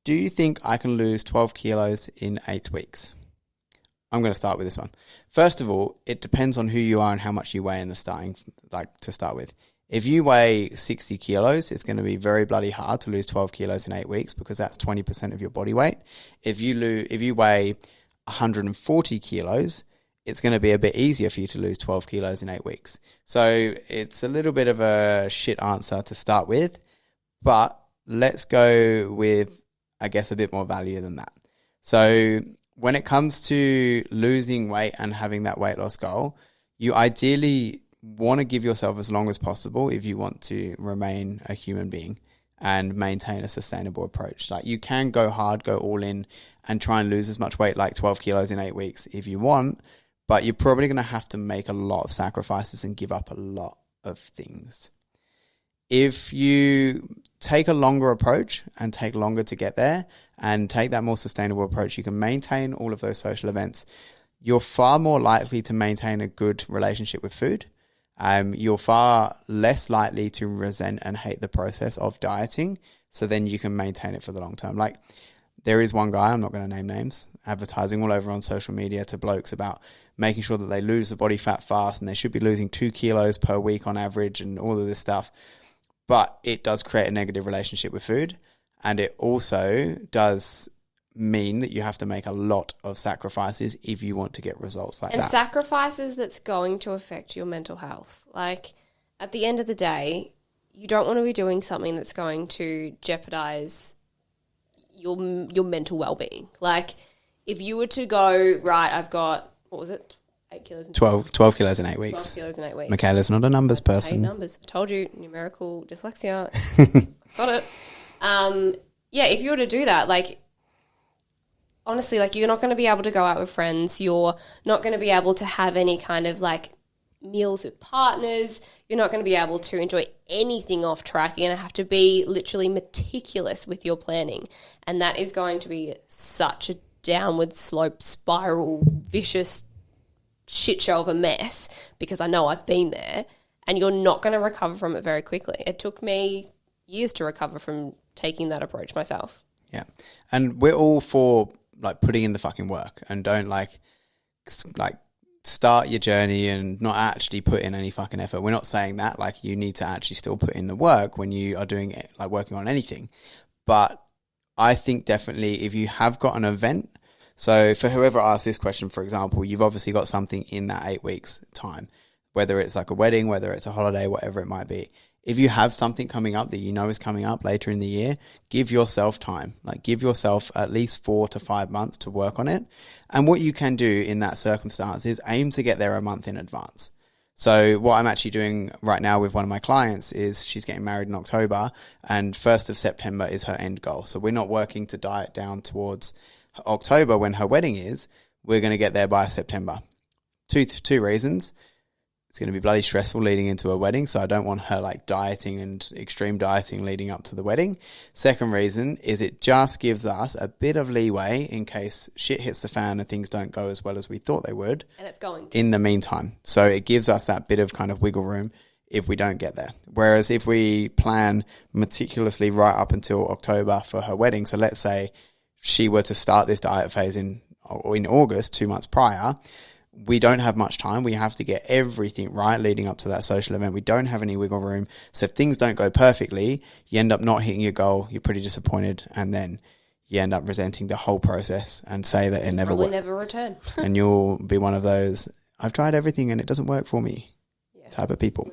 do you think I can lose 12 kilos in 8 weeks? I'm going to start with this one. First of all, it depends on who you are and how much you weigh in the starting, to start with. If you weigh 60 kilos, it's going to be very bloody hard to lose 12 kilos in 8 weeks because that's 20% of your body weight. If you weigh 140 kilos, it's going to be a bit easier for you to lose 12 kilos in 8 weeks. So it's a little bit of a shit answer to start with, but let's go with, I guess, a bit more value than that. So when it comes to losing weight and having that weight loss goal, you ideally want to give yourself as long as possible if you want to remain a human being and maintain a sustainable approach. Like, you can go hard, go all in and try and lose as much weight, like 12 kilos in 8 weeks if you want, but you're probably going to have to make a lot of sacrifices and give up a lot of things. If you take a longer approach and take longer to get there and take that more sustainable approach, you can maintain all of those social events. You're far more likely to maintain a good relationship with food. You're far less likely to resent and hate the process of dieting. So then you can maintain it for the long term. Like, there is one guy, I'm not going to name names, advertising all over on social media to blokes about making sure that they lose the body fat fast and they should be losing 2 kilos per week on average and all of this stuff. But it does create a negative relationship with food, and it also does mean that you have to make a lot of sacrifices if you want to get results like that. And sacrifices that's going to affect your mental health. Like, at the end of the day, you don't want to be doing something that's going to jeopardize your mental well-being. Like, if you were to go, right, I've got, what was it? 8 kilos in 12 kilos in 8 weeks. 12 kilos in 8 weeks. Michaela's not a numbers person. I hate numbers. I told you, numerical dyslexia. Got it. Yeah, if you were to do that, like, honestly, like, you're not going to be able to go out with friends. You're not going to be able to have any kind of, like, meals with partners. You're not going to be able to enjoy anything off track. You're going to have to be literally meticulous with your planning. And that is going to be such a downward slope, spiral, vicious shit show of a mess, because I know I've been there, and you're not going to recover from it very quickly. It took me years to recover from taking that approach myself. Yeah. And we're all for, like, putting in the fucking work, and don't like start your journey and not actually put in any fucking effort. We're not saying that. Like, you need to actually still put in the work when you are doing it, like working on anything. But I think definitely if you have got an event, so for whoever asked this question, for example, you've obviously got something in that 8 weeks time, whether it's like a wedding, whether it's a holiday, whatever it might be. If you have something coming up that you know is coming up later in the year, give yourself time. Like, give yourself at least 4 to 5 months to work on it. And what you can do in that circumstance is aim to get there a month in advance. So what I'm actually doing right now with one of my clients is she's getting married in October, and 1st of September is her end goal. So we're not working to diet down towards October when her wedding is. We're going to get there by September. Two reasons. It's going to be bloody stressful leading into a wedding, so I don't want her like dieting and extreme dieting leading up to the wedding. Second reason is it just gives us a bit of leeway in case shit hits the fan and things don't go as well as we thought they would. And it's going to. In the meantime. So it gives us that bit of kind of wiggle room if we don't get there. Whereas if we plan meticulously right up until October for her wedding, so let's say she were to start this diet phase in August, 2 months prior, we don't have much time. We have to get everything right leading up to that social event. We don't have any wiggle room. So if things don't go perfectly, you end up not hitting your goal. You're pretty disappointed. And then you end up resenting the whole process and say that it never worked. Probably never return. And you'll be one of those, I've tried everything and it doesn't work for me type of people.